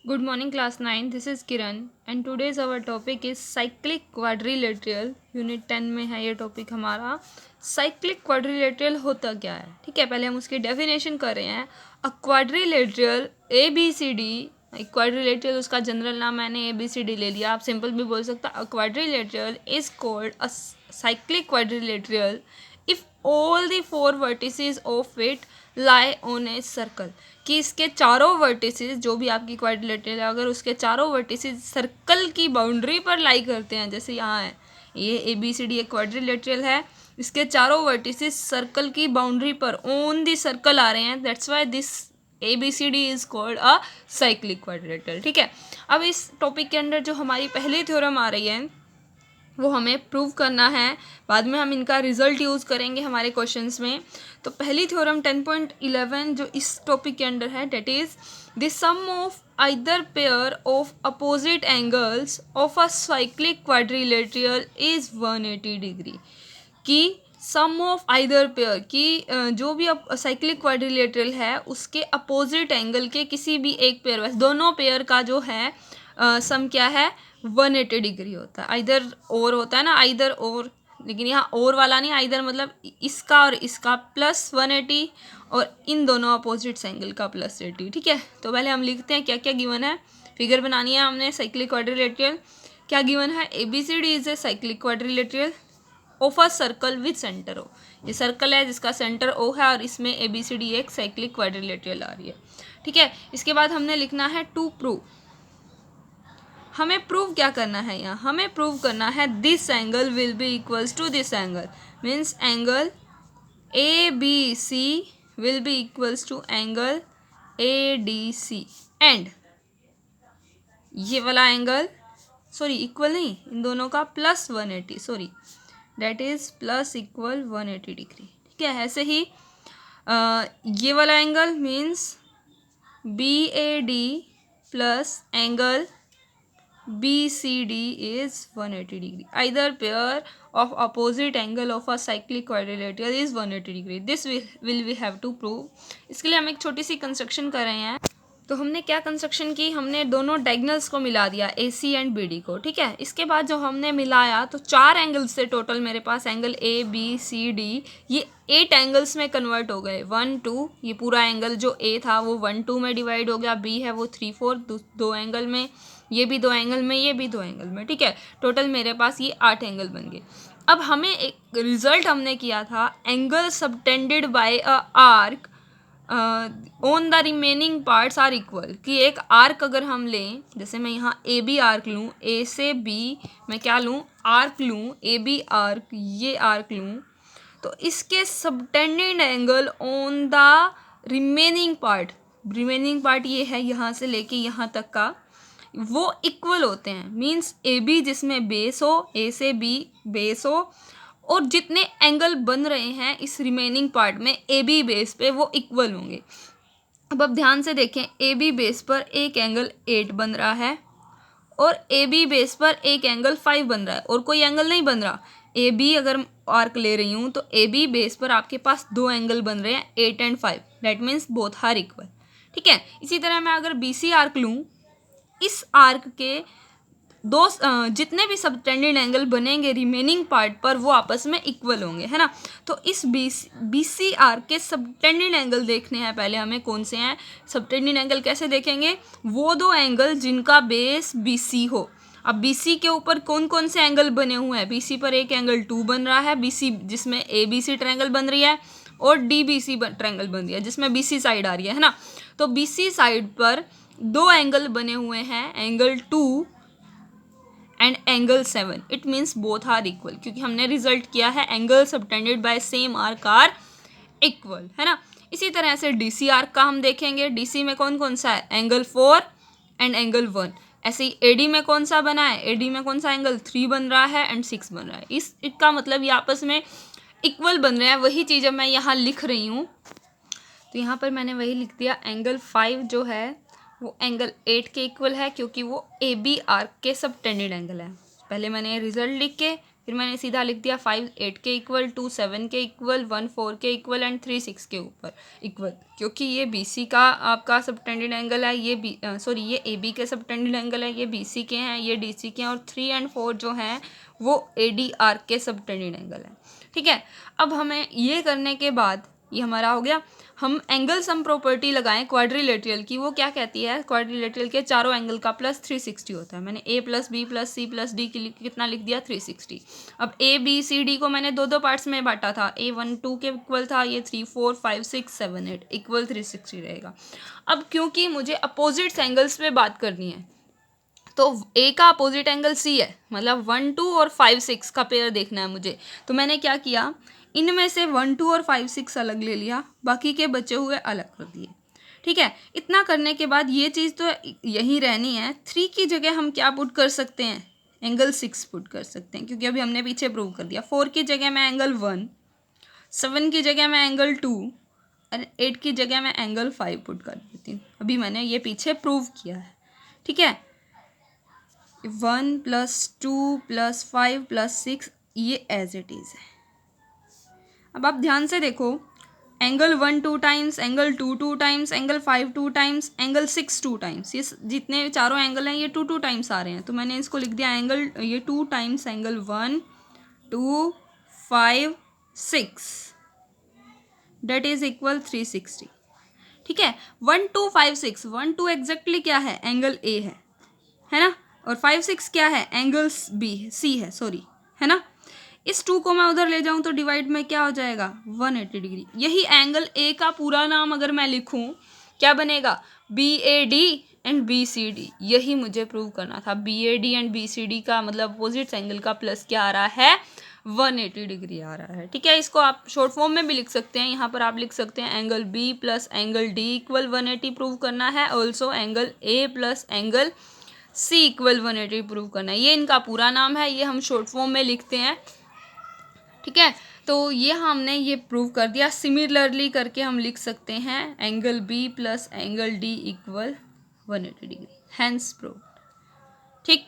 Good morning, class 9. This is Kiran and today's our topic is cyclic quadrilateral. Unit 10 में है ये topic हमारा. Cyclic quadrilateral होता क्या है? ठीक है, पहले हम उसकी डेफिनेशन कर रहे हैं. अ क्वाड्रिलेटरल ABCD, क्वाड्रिलेटरल उसका जनरल नाम मैंने ABCD ले लिया, आप सिंपल भी बोल सकते हैं. अ quadrilateral is called a cyclic quadrilateral if all the four vertices of it lie on a circle. कि इसके चारों वर्टिसेस, जो भी आपकी क्वाड्रिलेटरल है, अगर उसके चारों वर्टिसेस सर्कल की बाउंड्री पर लाई करते हैं, जैसे यहाँ है ये ABCD एक क्वाड्रिलेटरल है, इसके चारों वर्टिसेस सर्कल की बाउंड्री पर ऑन दी सर्कल आ रहे हैं, that's why this ABCD is called a cyclic quadrilateral. ठीक है, अब इस टॉपिक के अंदर जो हमारी पहली थ्योरम आ रही है वो हमें प्रूव करना है. बाद में हम इनका रिजल्ट यूज़ करेंगे हमारे क्वेश्चंस में. तो पहली थ्योरम 10.11 जो इस टॉपिक के अंदर है, that is the sum of either pair of opposite angles of a cyclic quadrilateral is 180 degree. कि सम ऑफ आइदर पेयर की जो भी साइक्लिक क्वाड्रिलेटरल है उसके अपोजिट एंगल के किसी भी एक पेयर, वैसे दोनों पेयर का जो है सम क्या है, 180 डिग्री होता है. आइदर और होता है ना, आइदर और, लेकिन यहाँ और वाला नहीं, आइदर मतलब इसका और इसका प्लस 180 और इन दोनों अपोजिट एंगल का प्लस 80. ठीक है, तो पहले हम लिखते हैं क्या क्या गिवन है. फिगर बनानी है हमने साइक्लिक क्वाड्रिलेटरल. क्या गिवन है? ABCD is a cyclic quadrilateral of a circle with centre O. ये सर्कल है जिसका सेंटर O है और इसमें ABCD एक साइक्लिक क्वाड्रिलेटरल आ रही है. ठीक है, इसके बाद हमने लिखना है टू प्रूव. हमें प्रूव क्या करना है यहाँ? हमें प्रूव करना है this angle will be equals to this angle. Means angle ABC will be equals to angle ADC and ये वाला एंगल, सॉरी इक्वल नहीं, इन दोनों का plus 180, sorry that is plus equal 180 degree. ठीक है, ऐसे ही ये वाला angle means BAD plus angle BCD is 180 degree. Either pair of opposite angle of a cyclic quadrilateral is 180 degree. This will we have to prove. इसके लिए हम एक छोटी सी कंस्ट्रक्शन कर रहे हैं. तो हमने क्या कंस्ट्रक्शन की, हमने दोनों डायगोनल्स को मिला दिया AC एंड BD को. ठीक है, इसके बाद जो हमने मिलाया तो चार एंगल्स से टोटल मेरे पास एंगल ABCD ये 8 एंगल्स में कन्वर्ट हो गए. 1 2, ये पूरा एंगल जो A था वो 1 2 में डिवाइड हो गया, B है वो 3 4, दो एंगल में, ये भी 2 एंगल में, ये भी 2 एंगल में. ठीक है, टोटल मेरे पास ये 8 एंगल बन गए. अब हमें एक रिजल्ट हमने किया था angle subtended by a arc on the remaining parts are equal. कि एक आर्क अगर हम लें, जैसे मैं यहाँ AB आर्क लूँ, A से B मैं क्या लूँ, आर्क लूँ, AB आर्क, ये आर्क लूँ, तो इसके subtended angle on the remaining part ये है यहाँ से लेके यहाँ तक का, वो इक्वल होते हैं. मीन्स AB जिसमें बेस हो, A से B बेस हो, और जितने एंगल बन रहे हैं इस रिमेनिंग पार्ट में AB बेस पे वो इक्वल होंगे. अब ध्यान से देखें, AB बेस पर एक एंगल 8 बन रहा है और AB बेस पर एक एंगल 5 बन रहा है और कोई एंगल नहीं बन रहा. AB अगर आर्क ले रही हूँ तो AB बेस पर आपके पास दो एंगल बन रहे हैं 8 and 5. That means both are equal. ठीक है, इसी तरह मैं अगर BC आर्क लूँ, इस आर्क के दो जितने भी सबटेंडेड एंगल बनेंगे रिमेनिंग पार्ट पर वो आपस में इक्वल होंगे, है ना. तो इस BC आर्क के सबटेंडेड एंगल देखने हैं पहले हमें कौन से हैं. सबटेंडेड एंगल कैसे देखेंगे? वो दो एंगल जिनका बेस BC हो. अब BC के ऊपर कौन कौन से एंगल बने हुए हैं? BC पर एक एंगल 2 बन रहा है, BC जिसमें ABC ट्रायंगल बन रही है, और DBC ट्रायंगल बन रही है जिसमें BC साइड आ रही है ना. तो BC साइड पर दो एंगल बने हुए हैं, angle 2 and angle 7. It means both are equal, क्योंकि हमने रिजल्ट किया है angle subtended by same arc are equal, है ना. इसी तरह से DC आर्क का हम देखेंगे. DC में कौन कौन सा है? Angle 4 and angle 1. ऐसे ही AD में कौन सा बना है? AD में कौन सा एंगल 3 बन रहा है एंड 6 बन रहा है. इसका मतलब ये आपस में इक्वल बन रहे हैं. वही चीज़ अब मैं यहाँ लिख रही हूँ, तो यहाँ पर मैंने वही लिख दिया. एंगल 5 जो है वो एंगल 8 के इक्वल है, क्योंकि वो AB आर्क के सबटेंडेड एंगल है. पहले मैंने रिजल्ट लिख के फिर मैंने सीधा लिख दिया 5 8 के इक्वल, 2 7 के इक्वल, 1 4 के इक्वल एंड 3 6 के ऊपर इक्वल, क्योंकि ये BC का आपका सबटेंडेड एंगल है, ये ये AB के सबटेंडेड एंगल है, ये BC के हैं, ये DC के हैं, और 3 एंड 4 जो हैं वो ADR के सबटेंडेड एंगल है। ठीक है, अब हमें ये करने के बाद ये हमारा हो गया। हम एंगल सम प्रॉपर्टी लगाएं क्वाड्रिलेटरल की, वो क्या कहती है, क्वाड्रिलेटरल के चारों एंगल का प्लस 360 होता है। मैंने A plus B plus C plus D के लिए कितना लिख दिया, 360। अब A B C D को मैंने दो पार्ट्स में बांटा था, A 1 2 के इक्वल था, ये 3 4 5 6 7 8 इक्वल 360 रहेगा। अब क्योंकि मुझे अपोजिट एंगल्स पे बात करनी है, तो A का अपोजिट एंगल C है, मतलब 1 2 और 5 6 का पेयर देखना है मुझे। तो मैंने क्या किया, इनमें से 1 2 और 5 6 अलग ले लिया, बाकी के बचे हुए अलग कर दिए। ठीक है, इतना करने के बाद ये चीज़ तो यही रहनी है। 3 की जगह हम क्या पुट कर सकते हैं, एंगल 6 पुट कर सकते हैं, क्योंकि अभी हमने पीछे प्रूव कर दिया। 4 की जगह मैं एंगल 1, 7 की जगह मैं एंगल 2 और 8 की जगह मैं एंगल 5 पुट कर देती हूँ। अभी मैंने ये पीछे प्रूव किया है। ठीक है, 1 + 2 + 5 + 6 ये एज इट इज़ है। अब आप ध्यान से देखो, angle 1 2 times, angle 2 2 times, angle 5 2 times, angle 6 2 times, ये जितने चारों एंगल हैं ये 2 2 टाइम्स आ रहे हैं। तो मैंने इसको लिख दिया एंगल, ये 2 times angle 1 2 5 6 that is equal 360। ठीक है, 1 2 5 6, 1 2 एग्जैक्टली क्या है, एंगल A है ना, और 5 6 क्या है, एंगल C है, सॉरी, है ना। इस 2 को मैं उधर ले जाऊं तो डिवाइड में क्या हो जाएगा, 180 डिग्री। यही एंगल A का पूरा नाम अगर मैं लिखूं क्या बनेगा, BAD एंड BCD। यही मुझे प्रूव करना था, BAD एंड BCD का मतलब अपोजिट एंगल का प्लस क्या आ रहा है, 180 डिग्री आ रहा है। ठीक है, इसको आप शॉर्ट फॉर्म में भी लिख सकते हैं। यहाँ पर आप लिख सकते हैं angle B plus angle D equal 180 prove करना है। Also angle A plus angle C equal 180 prove करना है। ये इनका पूरा नाम है, ये हम शॉर्ट फॉर्म में लिखते हैं। ठीक है, तो ये हमने ये प्रूव कर दिया। सिमिलरली करके हम लिख सकते हैं angle B plus angle D equal 180 degree, hence prove. ठीक,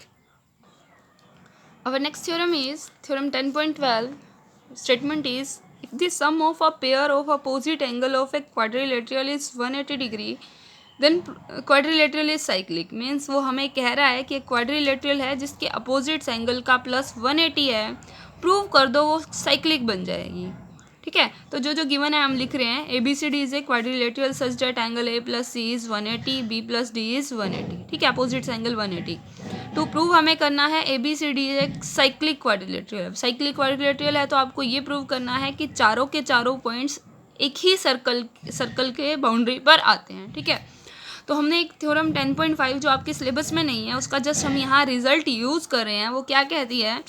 our next theorem is theorem 10.12. Statement is, if the sum of a pair of opposite angle of a quadrilateral is 180 degree, then quadrilateral is cyclic. Means वो हमें कह रहा है कि quadrilateral है जिसके opposite angle का प्लस 180 है, प्रूव कर दो वो साइक्लिक बन जाएगी। ठीक है, तो जो गिवन है हम लिख रहे हैं, ABCD is a quadrilateral such that angle A plus C is 180, B plus D is 180। ठीक है, अपोजिट एंगल 180। तो प्रूव हमें करना है ABCD एक साइक्लिक क्वाड्रिलेटरल। साइक्लिक क्वाड्रिलेटरल है तो आपको ये प्रूव करना है कि चारों के चारों पॉइंट्स एक ही सर्कल के बाउंड्री पर आते हैं। ठीक है, तो हमने एक थ्योरम 10.5 जो आपके सिलेबस में नहीं है उसका जस्ट हम यहाँ रिजल्ट यूज़ कर रहे हैं। वो क्या कहती है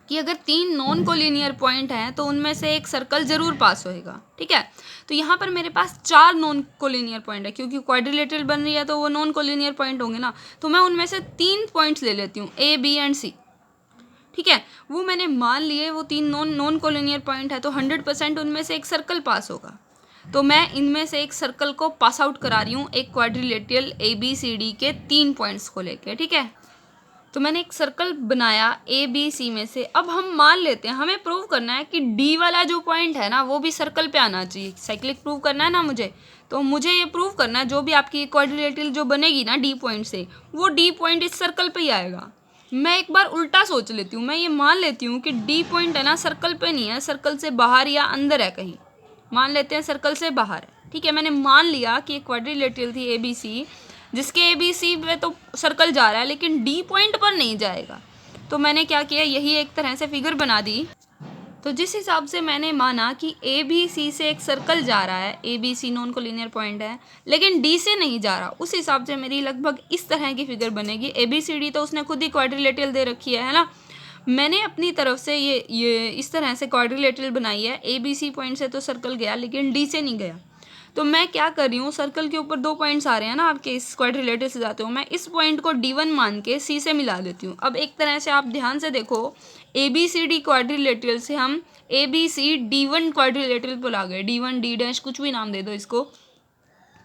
कि अगर 3 नॉन कोलिनियर पॉइंट हैं तो उनमें से एक सर्कल जरूर पास होएगा। ठीक है, तो यहाँ पर मेरे पास 4 नॉन कोलिनियर पॉइंट है, क्योंकि क्वाड्रिलेटरल बन रही है तो वो नॉन कोलिनियर पॉइंट होंगे ना। तो मैं उनमें से 3 पॉइंट्स ले लेती हूँ, A B एंड C। ठीक है, वो मैंने मान लिए वो 3 नॉन कोलिनियर पॉइंट है, तो 100% उनमें से एक सर्कल पास होगा। तो मैं इनमें से एक सर्कल को पास आउट करा रही हूँ एक क्वाड्रिलेटरल ABCD के 3 पॉइंट्स को लेके। ठीक है, तो मैंने एक सर्कल बनाया ABC में से। अब हम मान लेते हैं, हमें प्रूव करना है कि D वाला जो पॉइंट है ना वो भी सर्कल पे आना चाहिए। साइक्लिक प्रूव करना है ना मुझे, तो मुझे ये प्रूव करना है जो भी आपकी क्वाड्रिलेटरल जो बनेगी ना D पॉइंट से, वो D पॉइंट इस सर्कल पे ही आएगा। मैं एक बार उल्टा सोच लेती हूँ, मैं ये मान लेती हूँ कि D पॉइंट है ना सर्कल पे नहीं है, सर्कल से बाहर या अंदर है कहीं। मान लेते हैं सर्कल से बाहर है। ठीक है, मैंने मान लिया कि एक क्वाड्रिलेटरल थी ABC जिसके ABC पे तो सर्कल जा रहा है लेकिन D पॉइंट पर नहीं जाएगा। तो मैंने क्या किया, यही एक तरह से फिगर बना दी। तो जिस हिसाब से मैंने माना कि ABC से एक सर्कल जा रहा है, ABC नॉन कोलिनियर पॉइंट है लेकिन D से नहीं जा रहा, उस हिसाब से मेरी लगभग इस तरह की फिगर बनेगी। ABCD तो उसने खुद ही क्वाड्रिलेटरल दे रखी है ना। मैंने अपनी तरफ से ये इस तरह से क्वाड्रिलेटरल बनाई है। ABC पॉइंट से तो सर्कल गया लेकिन D से नहीं गया। तो मैं क्या कर रही हूँ, सर्कल के ऊपर 2 पॉइंट्स आ रहे हैं ना आपके इस क्वाड्रिलेटरल से जाते हो, मैं इस पॉइंट को D1 मान के C से मिला देती हूँ। अब एक तरह से आप ध्यान से देखो, ABCD क्वाड्रिलेटरल से हम ABCD1 क्वाड्रिलेटरल पर आ गए। D1 D' कुछ भी नाम दे दो इसको,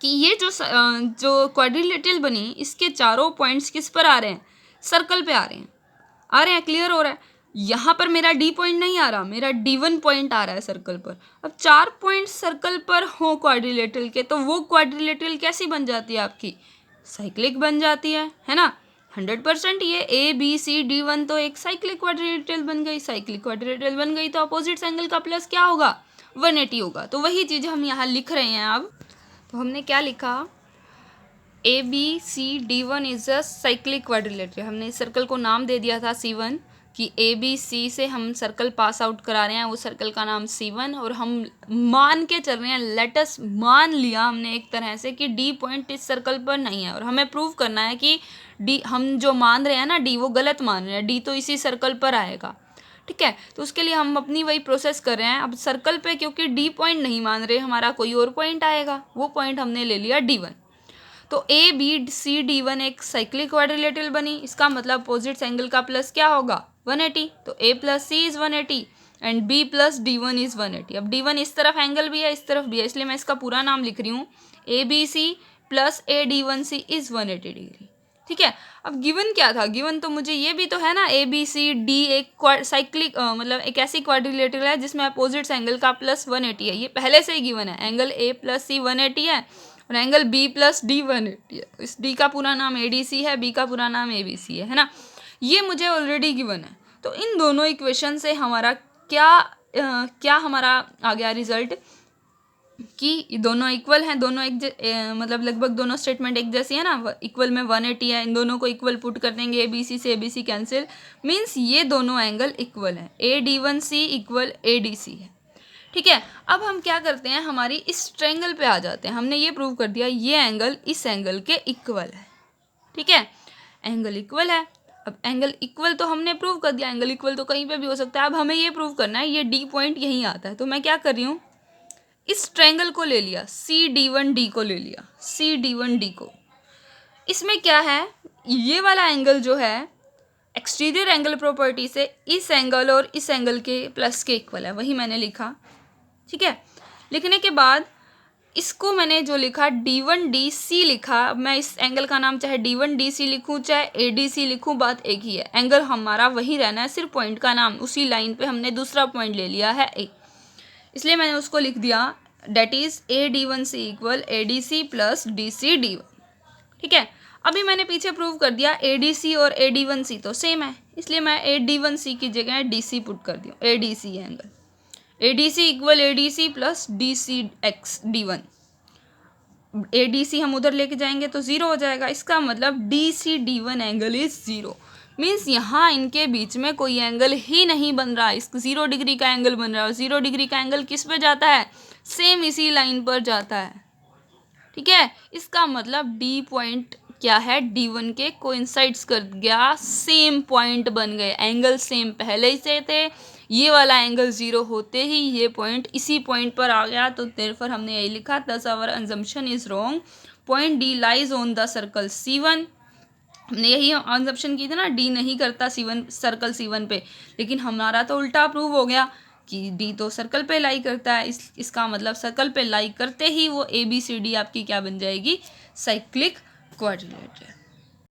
कि ये जो क्वाड्रिलेटरल बनी इसके चारों पॉइंट्स किस पर आ रहे हैं, सर्कल पे आ रहे हैं। क्लियर हो रहा है। यहाँ पर मेरा डी पॉइंट नहीं आ रहा, मेरा D1 पॉइंट आ रहा है सर्कल पर। अब 4 पॉइंट सर्कल पर हो क्वाड्रिलेटरल के, तो वो क्वाड्रिलेटरल कैसी बन जाती है आपकी? साइक्लिक बन जाती है ना। 100% ये ABCD1 तो एक साइक्लिक क्वाड्रिलेटरल बन गई। साइक्लिक क्वाड्रिलेटरल बन गई तो अपोजिट एंगल का प्लस क्या होगा? 180 होगा। तो वही चीज़ हम यहाँ लिख रहे हैं। अब तो हमने क्या लिखा? ABCD1 is a cyclic quadrilateral. हमने इस सर्कल को नाम दे दिया था C1 कि ABC से हम सर्कल पास आउट करा रहे हैं, वो सर्कल का नाम C1, और हम मान के चल रहे हैं, लेटस मान लिया हमने एक तरह से कि D पॉइंट इस सर्कल पर नहीं है, और हमें प्रूव करना है कि D हम जो मान रहे हैं ना D, वो गलत मान रहे हैं। D तो इसी सर्कल पर आएगा, ठीक है। तो उसके लिए हम अपनी वही प्रोसेस कर रहे हैं। अब सर्कल पे क्योंकि D पॉइंट नहीं मान रहे, हमारा कोई और पॉइंट आएगा, वो पॉइंट हमने ले लिया D1। तो ABCD1 एक साइक्लिक क्वाड्रिलेटरल बनी। इसका मतलब अपोजिट एंगल का प्लस क्या होगा? 180। तो A + C is 180 and B + D1 is 180। अब D1 इस तरफ एंगल भी है, इस तरफ भी है, इसलिए मैं इसका पूरा नाम लिख रही हूँ ABC + AD1C इज़ 180 डिग्री, ठीक है। अब गिवन क्या था? गिवन तो मुझे ये भी तो है ना, ABCD एक साइक्लिक मतलब एक ऐसी क्वाड्रिलेटरल है जिसमें अपोजिट एंगल का प्लस 180 है। ये पहले से ही गिवन है। एंगल A + C 180 है और एंगल B + D 180 है। इस D का पूरा नाम ADC है, B का पूरा नाम ABC है ना। ये मुझे ऑलरेडी गिवन है। तो इन दोनों इक्वेशन से हमारा क्या हमारा आ गया रिजल्ट कि दोनों इक्वल हैं, दोनों मतलब लगभग दोनों स्टेटमेंट एक जैसी है ना। इक्वल में 180 है, इन दोनों को इक्वल पुट कर देंगे, ABC से ABC कैंसिल, मीन्स ये दोनों एंगल इक्वल हैं। AD1C = ADC है, ठीक है। अब हम क्या करते हैं, हमारी इस ट्रायंगल पे आ जाते हैं। हमने ये प्रूव कर दिया ये एंगल इस एंगल के इक्वल है, ठीक है। एंगल इक्वल है। अब एंगल इक्वल तो हमने प्रूव कर दिया, एंगल इक्वल तो कहीं पे भी हो सकता है। अब हमें ये प्रूव करना है ये D पॉइंट यहीं आता है। तो मैं क्या कर रही हूँ, इस ट्रायंगल को ले लिया, CD1D को ले लिया, CD1D को। इसमें क्या है, ये वाला एंगल जो है एक्सटीरियर एंगल प्रॉपर्टी से इस एंगल और इस एंगल के प्लस के इक्वल है, वही मैंने लिखा, ठीक है। लिखने के बाद इसको मैंने जो लिखा D1DC लिखा। अब मैं इस एंगल का नाम चाहे D1DC लिखूँ चाहे ADC लिखूँ, बात एक ही है, एंगल हमारा वही रहना है, सिर्फ पॉइंट का नाम उसी लाइन पे हमने दूसरा पॉइंट ले लिया है A, इसलिए मैंने उसको लिख दिया that is AD1C = ADC + DCD1, ठीक है। अभी मैंने पीछे प्रूव कर दिया ADC और AD1C तो सेम है, इसलिए मैं AD1C की जगह DC पुट कर दिया, ADC angle, ADC = ADC + DCD1। ADC हम उधर लेके जाएंगे तो 0 हो जाएगा। इसका मतलब DCD1 एंगल इज 0, मीन्स यहाँ इनके बीच में कोई एंगल ही नहीं बन रहा। इस 0 डिग्री का एंगल बन रहा है, और 0 डिग्री का एंगल किस पे जाता है? सेम इसी लाइन पर जाता है, ठीक है। इसका मतलब D पॉइंट क्या है, D1 के कोइंसाइड्स कर गया, सेम पॉइंट बन गए, एंगल सेम पहले ही से थे। ये वाला एंगल 0 होते ही ये पॉइंट इसी पॉइंट पर आ गया, तो देयरफॉर हमने यही लिखा, thus our assumption is wrong, point D lies on the circle C1। हमने यही असम्पशन की थी ना, D नहीं करता C1 सर्कल C1 पे, लेकिन हमारा तो उल्टा प्रूव हो गया कि D तो सर्कल पे लाई करता है। इसका मतलब सर्कल पे लाई करते ही वो ABCD आपकी क्या बन जाएगी, साइक्लिक क्वाड्रिलेटरल।